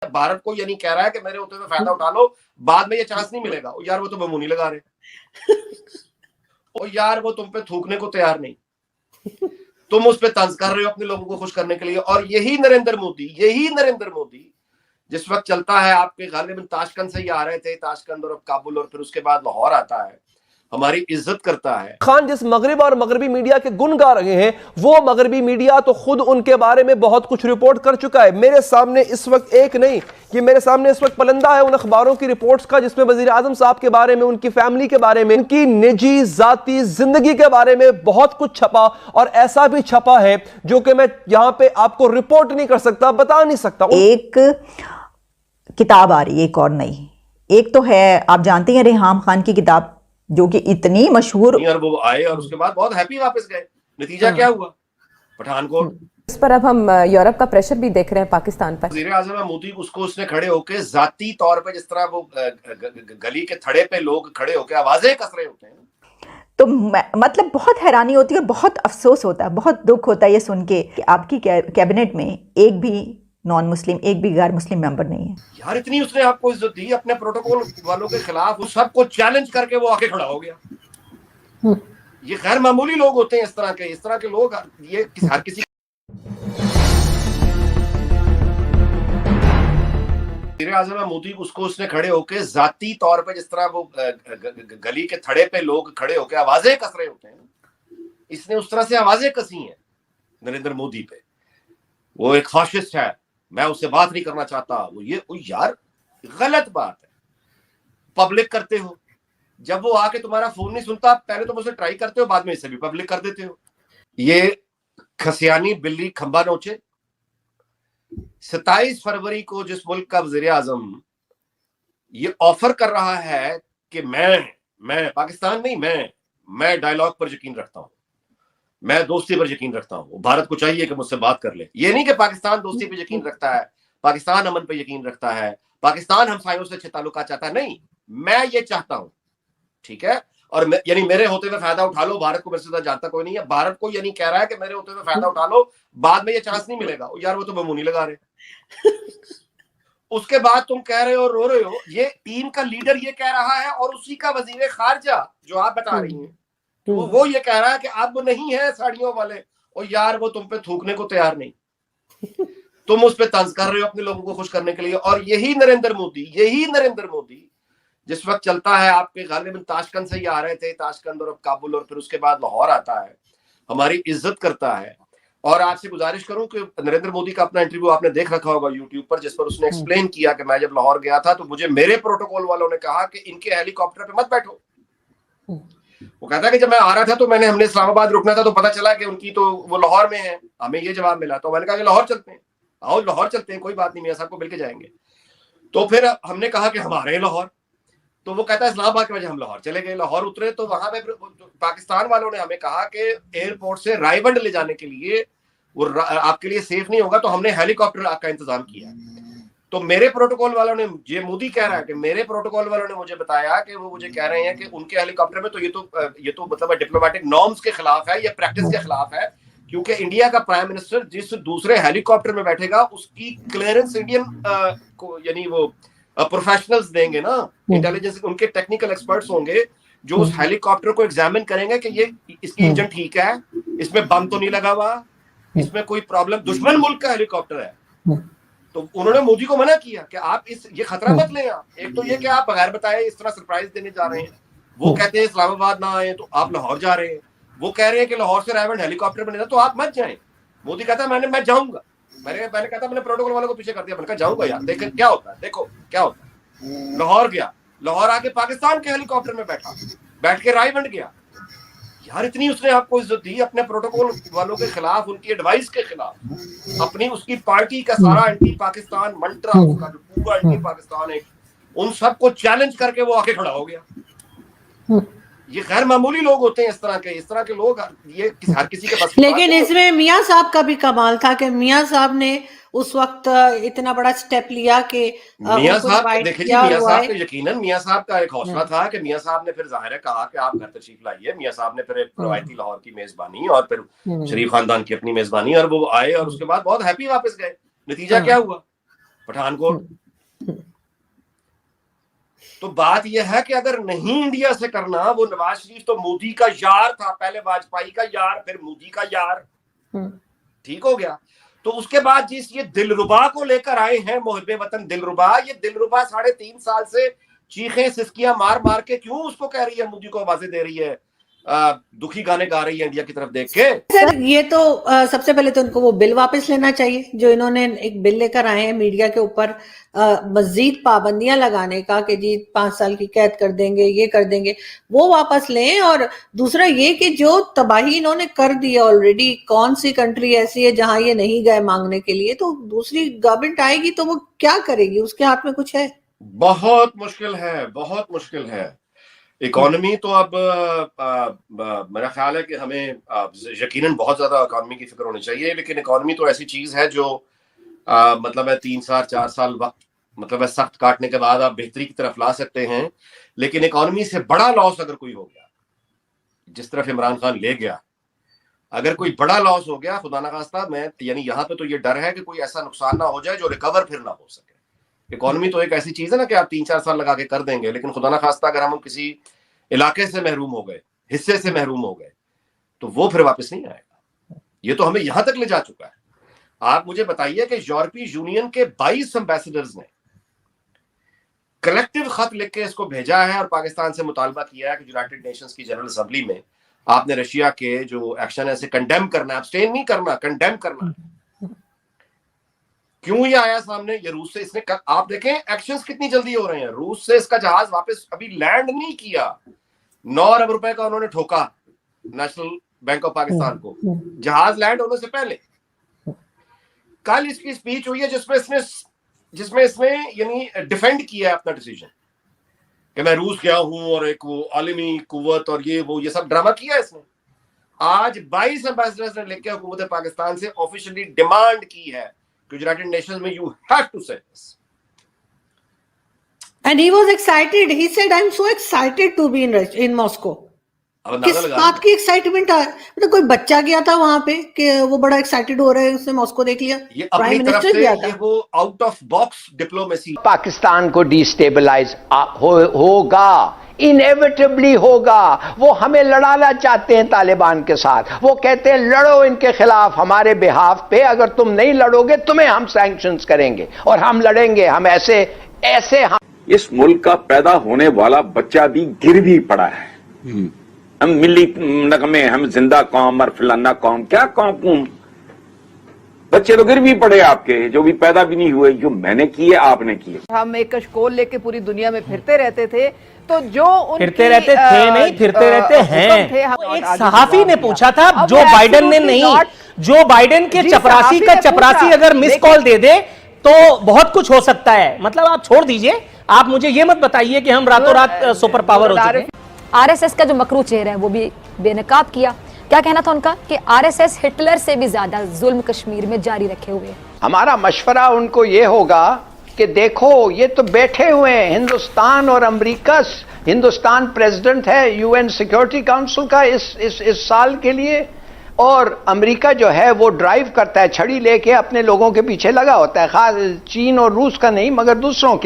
भारत को ये नहीं कह रहा है कि मेरे होते हुए फायदा उठा लो, बाद में ये चांस नहीं मिलेगा। और यार वो तो बमूनी लगा रहे और यार वो तुम पे थूकने को तैयार नहीं, तुम उस पे तंज कर रहे हो अपने लोगों को खुश करने के लिए। और यही नरेंद्र मोदी जिस वक्त चलता है, आपके गालिबन ताशकंद से ही आ रहे थे, ताशकंद और अब काबुल और फिर उसके बाद लाहौर आता है, हमारी इज्जत करता है। खान जिस मगरिब और मगरबी मीडिया के गुण गा रहे हैं, वो मगरबी मीडिया तो खुद उनके बारे में बहुत कुछ रिपोर्ट कर चुका है। मेरे सामने इस वक्त एक नहीं, कि मेरे सामने इस वक्त पलंदा है उन अखबारों की रिपोर्ट्स का जिसमें वजीर आजम साहब के बारे में, उनकी फैमिली के बारे में, उनकी निजी जाती जिंदगी के बारे में बहुत कुछ छपा। और ऐसा भी छपा है जो कि मैं यहां पे आपको रिपोर्ट नहीं कर सकता, बता नहीं सकता। एक किताब आ रही है, एक और नई। एक तो है, आप जानते हैं, रेहाम खान की किताब, जो कि इतनी मशहूर। और वो आए और उसके बाद बहुत हैप्पी वापस गए। नतीजा क्या हुआ? पठानकोट। इस पर अब हम यूरोप का प्रेशर भी देख रहे हैं पाकिस्तान पर। वज़ीर आज़म मोदी उसको उसने खड़े होके जाती तौर पे, जिस तरह वो गली के थड़े पे लोग खड़े होके आवाजें कस रहे होते हैं, तो मतलब बहुत हैरानी होती है, बहुत अफसोस होता है, बहुत दुख होता है ये सुन के कि आपकी कैबिनेट में एक भी नॉन मुस्लिम, एक भी गैर मुस्लिम मेंबर नहीं है। यार इतनी उसने आपको इज्जत दी अपने प्रोटोकॉल वालों के खिलाफ, उस सबको चैलेंज करके वो आके खड़ा हो गया। ये गैर मामूली लोग होते हैं, इस तरह के लोग, ये हर किसी। वज़ीर आज़म मोदी उसको उसने खड़े होके जाती तौर पे, जिस तरह वो गली के थड़े पे लोग खड़े होके आवाजें कस रहे होते हैं, इसने उस तरह से आवाजें कसी हैं नरेंद्र मोदी पे। वो एक फाशिस्ट है, मैं उससे बात नहीं करना चाहता। वो यार गलत बात है। पब्लिक करते हो, जब वो आके तुम्हारा फोन नहीं सुनता, पहले तुम उसे ट्राई करते हो, बाद में इसे भी पब्लिक कर देते हो। ये खसियानी बिल्ली खंबा नोचे। 27 फरवरी को जिस मुल्क का वज़ीर आज़म ये ऑफर कर रहा है कि मैं पाकिस्तान नहीं, मैं डायलॉग पर यकीन रखता हूं, मैं दोस्ती पर यकीन रखता हूं, भारत को चाहिए कि मुझसे बात कर ले। ये नहीं कि पाकिस्तान दोस्ती पे यकीन रखता है, पाकिस्तान अमन पे यकीन रखता है, पाकिस्तान हमसायों से अच्छे ताल्लुकात चाहता है, नहीं, मैं ये चाहता हूं, ठीक है। और यानी मेरे होते हुए फायदा उठा लो, भारत को मेरे से ज्यादा जानता कोई नहीं है, भारत को ये नहीं कह रहा है कि मेरे होते हुए फायदा उठा लो, बाद में ये चांस नहीं मिलेगा। यार वो तो बमूनी लगा रहे उसके बाद तुम कह रहे हो, रो रहे हो। ये टीम का लीडर ये कह रहा है और उसी का वजीर खारजा जो आप बता रही हैं, तो वो ये कह रहा है कि अब नहीं है साड़ियों वाले। और यार वो तुम पे थूकने को तैयार नहीं, तुम उस पे तंज कर रहे हो अपने लोगों को खुश करने के लिए। और यही नरेंद्र मोदी जिस वक्त चलता है, आपके गालिबन ताशकंद से ही आ रहे थे, ताशकंद और अब काबुल और फिर उसके बाद लाहौर आता है, हमारी इज्जत करता है। और आपसे गुजारिश करूं कि नरेंद्र मोदी का अपना इंटरव्यू आपने देख रखा होगा यूट्यूब पर, जिस पर उसने एक्सप्लेन किया कि मैं जब लाहौर गया था तो मुझे मेरे प्रोटोकॉल वालों ने कहा कि इनके हेलीकॉप्टर पे मत बैठो। वो कहता है कि जब मैं आ रहा था तो हमने इस्लामाबाद रुकना था, तो पता चला कि उनकी तो वो लाहौर में है। हमें ये जवाब मिला, तो मैंने कहा कि लाहौर चलते हैं, आओ लाहौर चलते हैं, कोई बात नहीं, मियां साहब को मिलके जाएंगे। तो फिर हमने कहा कि हम आ रहे हैं लाहौर, तो वो कहता है इस्लामाबाद की वजह हम लाहौर चले गए। लाहौर उतरे तो वहां पे पाकिस्तान वालों ने हमें कहा कि एयरपोर्ट से रायवंड ले जाने के लिए वो आपके लिए सेफ नहीं होगा, तो हमने हेलीकॉप्टर का इंतजाम किया। तो मेरे प्रोटोकॉल वालों ने, ये मोदी कह रहा है कि मेरे प्रोटोकॉल वालों ने मुझे बताया कि वो मुझे कह रहे हैं कि उनके हेलीकॉप्टर में तो ये तो मतलब डिप्लोमेटिक नॉर्म्स के खिलाफ है, ये प्रैक्टिस के खिलाफ है, क्योंकि इंडिया का प्राइम मिनिस्टर जिस दूसरे हेलीकॉप्टर में बैठेगा उसकी क्लियरेंस इंडियन को, यानी वो प्रोफेशनल्स देंगे ना, इंटेलिजेंस, उनके टेक्निकल एक्सपर्ट्स होंगे जो उस हेलीकॉप्टर को एग्जामिन करेंगे कि ये इसकी इंजन ठीक है, इसमें बम तो नहीं लगा हुआ, इसमें कोई प्रॉब्लम, दुश्मन मुल्क का हेलीकॉप्टर है। तो उन्होंने मोदी को मना किया कि आप ये खतरा मत लें। आप एक तो ये कि आप बगैर बताए इस तरह सरप्राइज देने जा रहे हैं, वो कहते हैं इस्लामाबाद ना आए तो आप लाहौर जा रहे हैं, वो कह रहे हैं कि लाहौर से रायवंड हेलीकॉप्टर बनेगा तो आप मत जाएं। मोदी कहता है मैं जाऊंगा। मैंने कहता मैंने प्रोटोकॉल वालों को पीछे कर दिया, मैंने कहा जाऊंगा यार, देख क्या होता है, देखो क्या होता है। लाहौर गया, लाहौर आके पाकिस्तान के हेलीकॉप्टर में बैठ के रायवंड गया। यार इतनी उसने आपको इज्जत दी अपने प्रोटोकॉल वालों के खिलाफ, उनकी एडवाइस के खिलाफ, अपनी उसकी पार्टी का सारा एंटी पाकिस्तान मंत्रा, उसका जो पूरा एंटी पाकिस्तान है, उन सबको चैलेंज करके वो आके खड़ा हो गया। ये गैर मामूली लोग होते हैं, इस तरह के लोग, ये हर किसी के पास। लेकिन इसमें मियां साहब का भी कमाल था कि मियां साहब ने उस वक्त इतना बड़ा स्टेप लिया कि मियां साहब, देखिए जी, मियां साहब का यकीनन मियां साहब का एक हौसला था कि मियां साहब ने फिर जाहिर है कहा कि आप घर तशरीफ लाइए। मियां साहब ने फिर एक रवायती लाहौर की मेजबानी और फिर शरीफ खानदान की अपनी मेजबानी, और वो आए और उसके बाद बहुत हैप्पी वापस गए। नतीजा क्या हुआ? पठानकोट। तो बात यह है कि अगर नहीं इंडिया से करना, वो नवाज शरीफ तो मोदी का यार था, पहले वाजपेयी का यार, फिर मोदी का यार, ठीक हो गया। तो उसके बाद जिस ये दिलरुबा को लेकर आए हैं, मोहिब्बे वतन दिलरुबा, ये दिलरुबा 3.5 साल से चीखें सिसकियां मार मार के क्यों उसको कह रही है, मोदी को आवाजें दे रही है, दुखी गाने गा रही है इंडिया की तरफ देख के। सर ये तो सबसे पहले तो उनको वो बिल वापस लेना चाहिए जो इन्होंने एक बिल लेकर आए हैं मीडिया के ऊपर मजीद पाबंदियां लगाने का, कि जी 5 साल की कैद कर देंगे, ये कर देंगे, वो वापस लें। और दूसरा ये कि जो तबाही इन्होंने कर दी ऑलरेडी, कौन सी कंट्री ऐसी है जहां ये नहीं गए मांगने के लिए, तो दूसरी गवर्नमेंट आएगी तो वो क्या करेगी, उसके हाथ में कुछ है? बहुत मुश्किल है, बहुत मुश्किल है। इकोनॉमी तो अब मेरा ख्याल है कि हमें यकीनन बहुत ज्यादा इकोनॉमी की फिक्र होनी चाहिए, लेकिन इकोनॉमी तो ऐसी चीज है जो मतलब है 3 साल 4 साल वक्त, मतलब है सख्त काटने के बाद आप बेहतरी की तरफ ला सकते हैं। लेकिन इकोनॉमी से बड़ा लॉस अगर कोई हो गया, जिस तरफ इमरान खान ले गया, अगर कोई बड़ा लॉस हो गया, खुदा ना खास्ता, मैं यानी यहाँ पे तो ये डर है कि कोई ऐसा नुकसान ना हो जाए जो रिकवर फिर ना हो सके। इकोनॉमी तो एक ऐसी चीज है ना कि आप 3-4 साल लगा के कर देंगे, लेकिन खुदा ना खास्ता अगर हम किसी इलाके से महरूम हो गए, हिस्से से महरूम हो गए, तो वो फिर वापस नहीं आएगा। ये तो हमें यहां तक ले जा चुका है। आप मुझे बताइए कि यूरोपीय यूनियन के 22 एम्बेसडर्स ने कलेक्टिव खत लिख के इसको भेजा है और पाकिस्तान से मुतालबा किया है कि यूनाइटेड नेशंस की जनरल असेंबली में आपने रशिया के जो एक्शन है इसे कंडेम करना है, अब्सटेन नहीं करना, कंडेम करना है। क्यों ये आया सामने? ये रूस से इसने आप देखें एक्शंस कितनी जल्दी हो रहे हैं। रूस से इसका जहाज वापस अभी लैंड नहीं किया, 9 अरब रुपए का उन्होंने ठोका नेशनल बैंक ऑफ पाकिस्तान को, जहाज लैंड होने से पहले। कल इसकी स्पीच हुई है जिसमें इसने यानी डिफेंड किया है अपना डिसीजन कि मैं रूस गया हूं और एक वो आलमी कुव्वत और ये सब ड्रामा किया है इसने। आज 22 एम्बेसडर्स ने लिख के हुकूमत पाकिस्तान से ऑफिशियली डिमांड की है कि यूनाइटेड नेशंस में यू हैव टू से this. And he was excited. He said, "I'm so excited to be in Moscow." किस बात की एक्साइटमेंट है? मतलब कोई बच्चा गया था वहां पे कि वो बड़ा एक्साइटेड हो रहा है, उसने मॉस्को देख लिया? ये अपनी तरफ से ये वो out of box diplomacy. Pakistan को डिस्टेबलाइज होगा, इनएविटेबली होगा। वो हमें लड़ाना चाहते हैं तालिबान के साथ। वो कहते हैं लड़ो इनके खिलाफ हमारे बिहाफ पे, अगर तुम नहीं लड़ोगे तुम्हें हम सैंक्शंस करेंगे और हम लड़ेंगे। हम ऐसे हम इस मुल्क का पैदा होने वाला बच्चा भी गिर भी पड़ा है। हम मिली नगमे, हम जिंदा कौम और फलाना कौम, क्या कौम? बच्चे तो गिर भी पड़े आपके, जो भी पैदा भी नहीं हुए। जो मैंने किए आपने किए। हम एक कशकोल लेके पूरी दुनिया में फिरते रहते थे, तो जो फिरते रहते थे नहीं, फिरते रहते हैं। एक सहाफी ने पूछा था, जो बाइडेन ने नहीं, जो बाइडेन के चपरासी का चपरासी अगर मिस कॉल दे दे तो बहुत कुछ हो सकता है। मतलब आप छोड़ दीजिए, आप मुझे ये मत बताइए कि हम रातों रात सुपर पावर हो चुके हैं। आरएसएस का जो मकरू चेहरा है वो भी बेनकाब किया। क्या कहना था उनका कि आरएसएस हिटलर से भी ज्यादा जुल्म कश्मीर में जारी रखे हुए। हमारा मशवरा उनको ये होगा कि देखो ये तो बैठे हुए हैं हिंदुस्तान और अमेरिका। हिंदुस्तान प्रेसिडेंट है यूएन सिक्योरिटी काउंसिल का इस साल के लिए, और अमेरिका जो है वो ड्राइव करता है, छड़ी लेके अपने लोगों के पीछे लगा होता है, खास चीन और रूस का नहीं मगर दूसरों के।